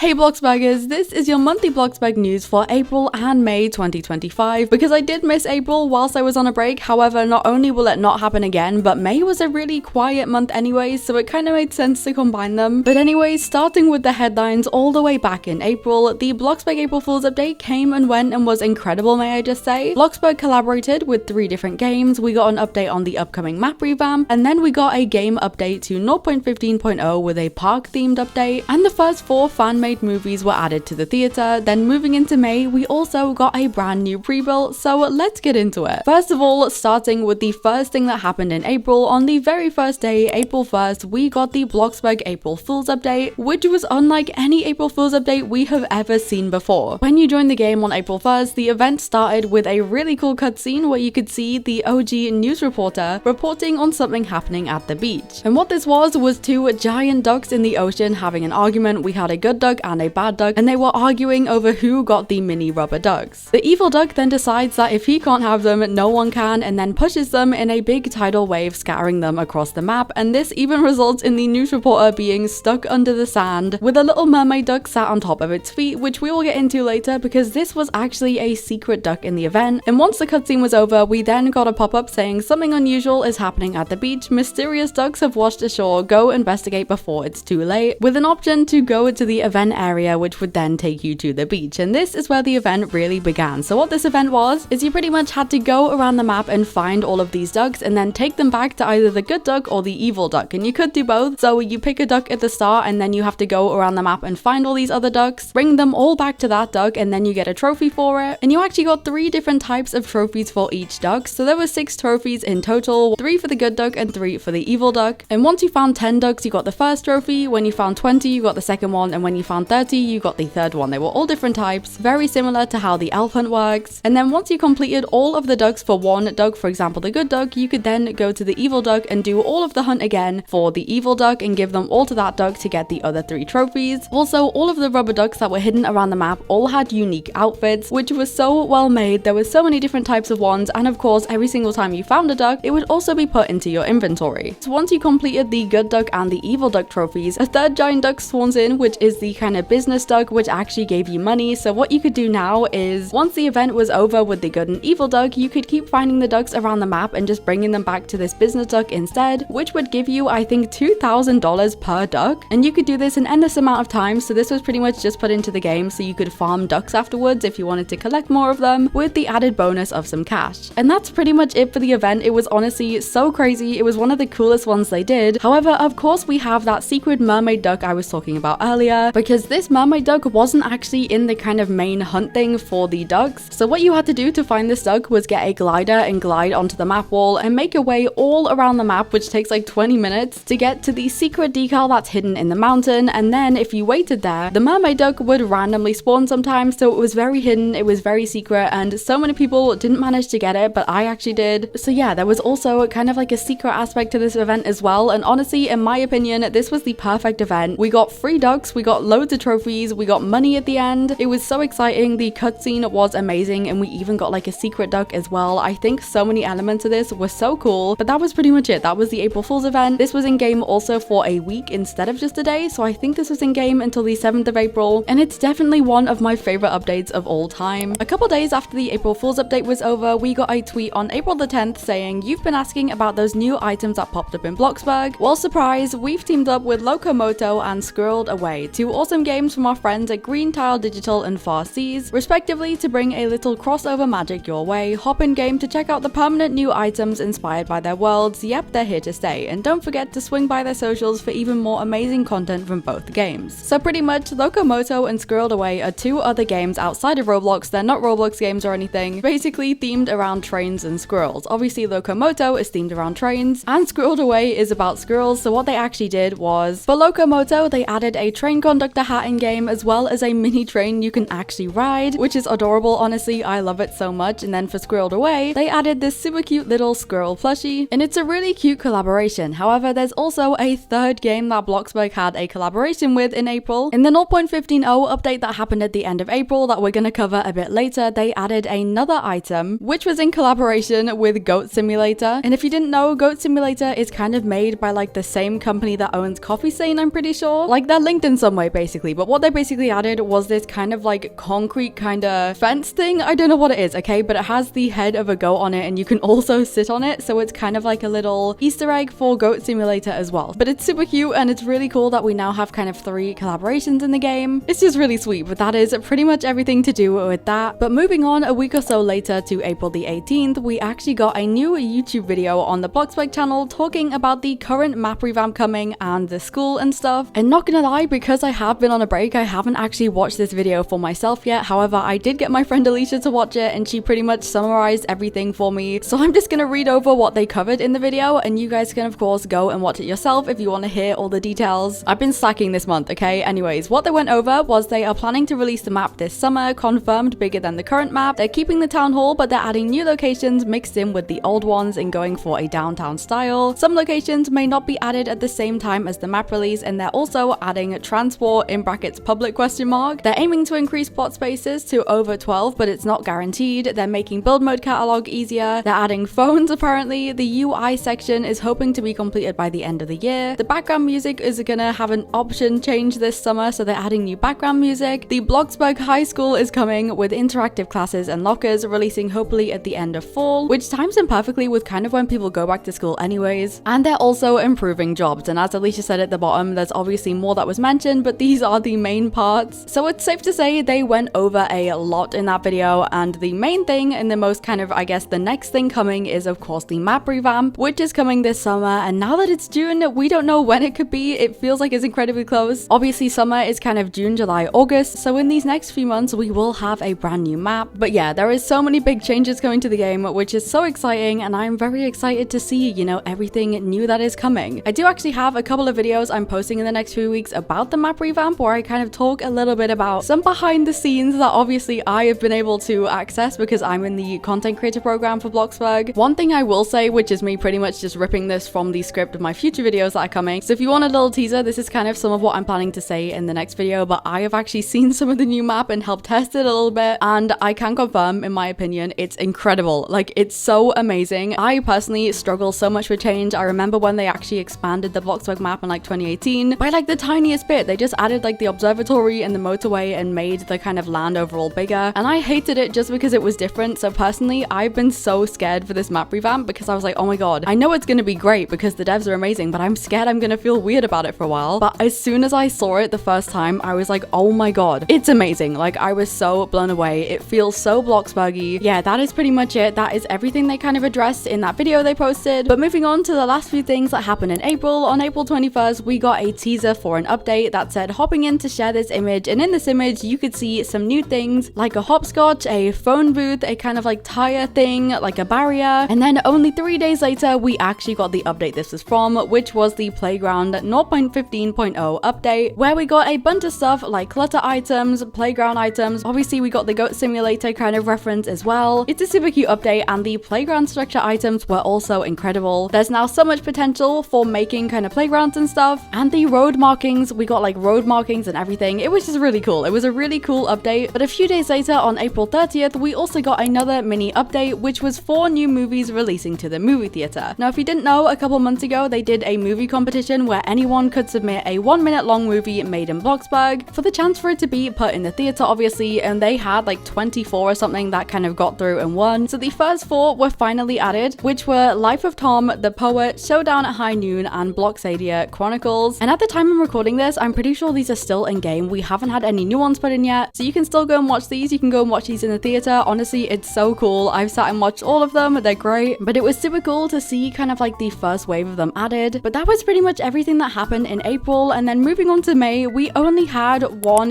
Hey Bloxburgers, this is your monthly Bloxburg news for April and May 2025. Because I did miss April whilst I was on a break, however, not only will it not happen again, but May was a really quiet month anyway, so it kind of made sense to combine them. But anyways, starting with the headlines all the way back in April, the Bloxburg April Fool's update came and went and was incredible, may I just say. Bloxburg collaborated with 3 different games, we got an update on the upcoming map revamp, and then we got a game update to 0.15.0 with a park themed update, and the first 4 fan-made movies were added to the theatre. Then moving into May, we also got a brand new pre-built, so let's get into it. First of all, starting with the first thing that happened in April, on the very first day, April 1st, we got the Bloxburg April Fool's update, which was unlike any April Fool's update we have ever seen before. When you joined the game on April 1st, the event started with a really cool cutscene where you could see the OG news reporter reporting on something happening at the beach. And what this was 2 giant ducks in the ocean having an argument. We had a good duck and a bad duck, and they were arguing over who got the mini rubber ducks. The evil duck then decides that if he can't have them, no one can, and then pushes them in a big tidal wave, scattering them across the map, and this even results in the news reporter being stuck under the sand with a little mermaid duck sat on top of its feet, which we will get into later because this was actually a secret duck in the event. And once the cutscene was over, we then got a pop-up saying something unusual is happening at the beach, mysterious ducks have washed ashore, go investigate before it's too late, with an option to go to the event area, which would then take you to the beach. And this is where the event really began. So what this event was is you pretty much had to go around the map and find all of these ducks and then take them back to either the good duck or the evil duck, and you could do both. So you pick a duck at the start and then you have to go around the map and find all these other ducks, bring them all back to that duck, and then you get a trophy for it. And you actually got 3 different types of trophies for each duck, so there were 6 trophies in total, 3 for the good duck and 3 for the evil duck. And once you found 10 ducks, you got the first trophy. When you found 20, you got the second one, and when you found 30, you got the third one. They were all different types, very similar to how the elf hunt works. And then once you completed all of the ducks for one duck, for example the good duck, you could then go to the evil duck and do all of the hunt again for the evil duck and give them all to that duck to get the other 3 trophies. Also, all of the rubber ducks that were hidden around the map all had unique outfits, which was so well made. There were so many different types of ones, and of course every single time you found a duck, it would also be put into your inventory. So once you completed the good duck and the evil duck trophies, a 3rd giant duck spawns in, which is the kind of business duck, which actually gave you money. So what you could do now is, once the event was over with the good and evil duck, you could keep finding the ducks around the map and just bringing them back to this business duck instead, which would give you, I think, $2,000 per duck. And you could do this an endless amount of times, so this was pretty much just put into the game so you could farm ducks afterwards if you wanted to collect more of them, with the added bonus of some cash. And that's pretty much it for the event. It was honestly so crazy. It was one of the coolest ones they did. However, of course, we have that secret mermaid duck I was talking about earlier, because this mermaid duck wasn't actually in the kind of main hunt thing for the ducks. So what you had to do to find this duck was get a glider and glide onto the map wall and make your way all around the map, which takes like 20 minutes to get to the secret decal that's hidden in the mountain. And then if you waited there, the mermaid duck would randomly spawn sometimes, so it was very hidden, it was very secret, and so many people didn't manage to get it, but I actually did. So yeah, there was also kind of like a secret aspect to this event as well, and honestly, in my opinion, this was the perfect event. We got free ducks, we got loads of trophies, we got money at the end. It was so exciting, the cutscene was amazing, and we even got like a secret duck as well. I think so many elements of this were so cool, but that was pretty much it. That was the April Fool's event. This was in game also for a week instead of just a day, so I think this was in game until the 7th of April, and it's definitely one of my favorite updates of all time. A couple days after the April Fool's update was over, we got a tweet on April the 10th saying, "You've been asking about those new items that popped up in Bloxburg. Well, surprise, we've teamed up with Locomoto and Squirreled Away, 2 awesome games from our friends at Green Tile Digital and Far Seas, respectively, to bring a little crossover magic your way. Hop in game to check out the permanent new items inspired by their worlds. Yep, they're here to stay, and don't forget to swing by their socials for even more amazing content from both games." So pretty much, Locomoto and Squirreled Away are 2 other games outside of Roblox. They're not Roblox games or anything, basically themed around trains and squirrels. Obviously, Locomoto is themed around trains, and Squirreled Away is about squirrels. So what they actually did was, for Locomoto, they added a train conductor hat in game, as well as a mini train you can actually ride, which is adorable. Honestly, I love it so much. And then for Squirreled Away, they added this super cute little squirrel plushie, and it's a really cute collaboration. However, there's also a 3rd game that Bloxburg had a collaboration with in April. In the 0.15.0 update that happened at the end of April that we're going to cover a bit later, they added another item, which was in collaboration with Goat Simulator. And if you didn't know, Goat Simulator is kind of made by like the same company that owns Coffee Stain, I'm pretty sure. Like, they're linked in some way, basically. basically, but what they basically added was this kind of like concrete kind of fence thing. I don't know what it is, okay, but it has the head of a goat on it and you can also sit on it, so it's kind of like a little Easter egg for Goat Simulator as well. But it's super cute and it's really cool that we now have kind of 3 collaborations in the game. It's just really sweet, but that is pretty much everything to do with that. But moving on, a week or so later to April the 18th, we actually got a new YouTube video on the Bloxburg channel talking about the current map revamp coming and the school and stuff. And not gonna lie, because I have been on a break, I haven't actually watched this video for myself yet. However, I did get my friend Alicia to watch it and she pretty much summarized everything for me. So I'm just gonna read over what they covered in the video and you guys can of course go and watch it yourself if you want to hear all the details. I've been slacking this month, okay? Anyways, what they went over was they are planning to release the map this summer, confirmed bigger than the current map. They're keeping the town hall, but they're adding new locations mixed in with the old ones and going for a downtown style. Some locations may not be added at the same time as the map release, and they're also adding transport in brackets public question mark. They're aiming to increase plot spaces to over 12, but it's not guaranteed. They're making build mode catalog easier. They're adding phones apparently. The UI section is hoping to be completed by the end of the year. The background music is gonna have an option change this summer, so they're adding new background music. The Bloxburg High School is coming with interactive classes and lockers, releasing hopefully at the end of fall, which times in perfectly with kind of when people go back to school anyways. And they're also improving jobs, and as Alicia said at the bottom, there's obviously more that was mentioned, but these are the main parts. So it's safe to say they went over a lot in that video, and the main thing and the most kind of, I guess, the next thing coming is of course the map revamp, which is coming this summer. And now that it's June, we don't know when it could be. It feels like it's incredibly close. Obviously summer is kind of June, July, August, so in these next few months we will have a brand new map. But yeah, there is so many big changes coming to the game, which is so exciting, and I'm very excited to see, you know, everything new that is coming. I do actually have a couple of videos I'm posting in the next few weeks about the map revamp where I kind of talk a little bit about some behind the scenes that obviously I have been able to access because I'm in the content creator program for Bloxburg. One thing I will say, which is me pretty much just ripping this from the script of my future videos that are coming. So if you want a little teaser, this is kind of some of what I'm planning to say in the next video, but I have actually seen some of the new map and helped test it a little bit, and I can confirm, in my opinion, it's incredible. Like, it's so amazing. I personally struggle so much with change. I remember when they actually expanded the Bloxburg map in like 2018 by like the tiniest bit. They just added like the observatory and the motorway and made the kind of land overall bigger, and I hated it just because it was different. So personally, I've been so scared for this map revamp because I was like, oh my god, I know it's gonna be great because the devs are amazing, but I'm scared I'm gonna feel weird about it for a while. But as soon as I saw it the first time, I was like, oh my god, it's amazing. Like, I was so blown away. It feels so Bloxburgy. Yeah, that is pretty much it. That is everything they kind of addressed in that video they posted. But moving on to the last few things that happened in April. On April 21st, we got a teaser for an update that said hopping in to share this image, and in this image you could see some new things like a hopscotch, a phone booth, a kind of like tire thing, like a barrier. And then only 3 days later, we actually got the update this was from, which was the Playground 0.15.0 update, where we got a bunch of stuff like clutter items, playground items. Obviously we got the Goat Simulator kind of reference as well. It's a super cute update, and the playground structure items were also incredible. There's now so much potential for making kind of playgrounds and stuff, and the road markings, we got like road markings and everything. It was just really cool. It was a really cool update. But a few days later, on April 30th, we also got another mini update, which was 4 new movies releasing to the movie theater. Now, if you didn't know, a couple months ago they did a movie competition where anyone could submit a 1-minute long movie made in Bloxburg for the chance for it to be put in the theater, obviously, and they had like 24 or something that kind of got through and won. So the first 4 were finally added, which were Life of Tom, The Poet, Showdown at High Noon, and Bloxadia Chronicles. And at the time I'm recording this, I'm pretty sure these are still in game. We haven't had any new ones put in yet, so you can still go and watch these. You can go and watch these in the theater. Honestly, it's so cool. I've sat and watched all of them. They're great, but it was super cool to see kind of like the first wave of them added. But that was pretty much everything that happened in April. And then moving on to May, we only had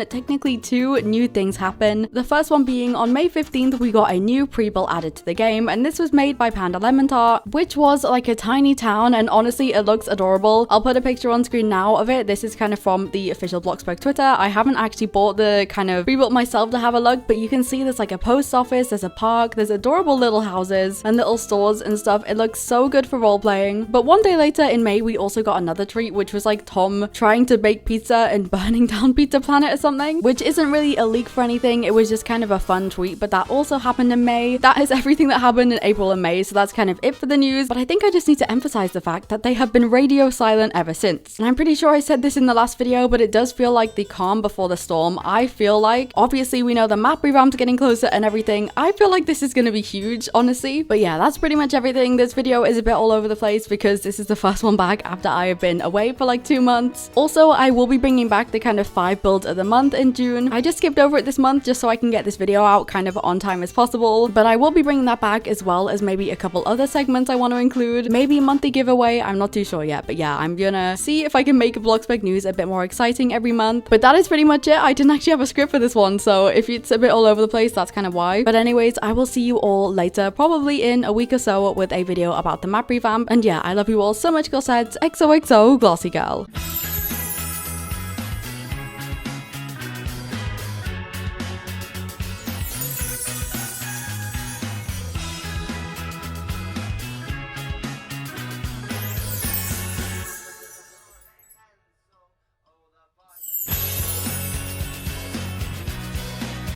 technically 2 new things happen. The first one being on May 15th, we got a new pre-build added to the game, and this was made by Panda Lemon Tart, which was like a tiny town, and honestly, it looks adorable. I'll put a picture on screen now of it. This is kind of from the official Bloxburg Twitter. I haven't actually bought the kind of pre-built myself to have a look, but you can see there's like a post office, there's a park, there's adorable little houses and little stores and stuff. It looks so good for role playing. But one day later in May, we also got another treat, which was like Tom trying to bake pizza and burning down Pizza Planet or something, which isn't really a leak for anything. It was just kind of a fun tweet, but that also happened in May. That is everything that happened in April and May, so that's kind of it for the news. But I think I just need to emphasize the fact that they have been radio silent ever since. And I'm pretty sure I said this in the last video, but it does does feel like the calm before the storm. I feel like, obviously we know the map revamp's getting closer and everything. I feel like this is gonna be huge, honestly. But yeah, that's pretty much everything. This video is a bit all over the place because this is the first one back after I have been away for like 2 months. Also, I will be bringing back the kind of 5 builds of the month in June. I just skipped over it this month just so I can get this video out kind of on time as possible. But I will be bringing that back as well as maybe a couple other segments I want to include. Maybe a monthly giveaway, I'm not too sure yet. But yeah, I'm gonna see if I can make Bloxburg news a bit more exciting every month. But that is pretty much it. I didn't actually have a script for this one, so if it's a bit all over the place, that's kind of why. But anyways, I will see you all later, probably in a week or so, with a video about the map revamp. And yeah, I love you all so much, glossettes. XOXO, Glossy Girl.